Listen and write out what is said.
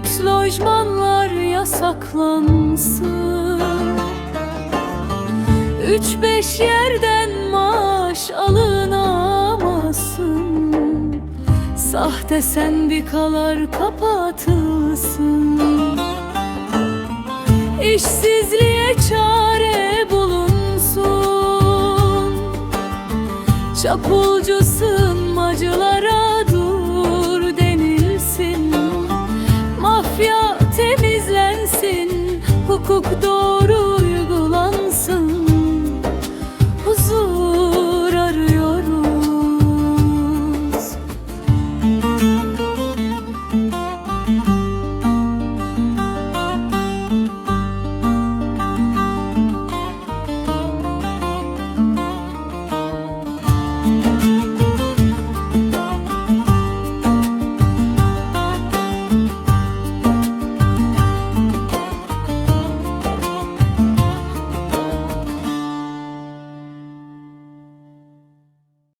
Lüks lojmanlar yasaklansın. 3-5 yerden maaş alınamazsın. Sahte sendikalar kapatılsın. İşsizliğe çare bulunsun. Çapulcu sığınmacılara dur denilsin. Mafya temizlensin, hukuk doğru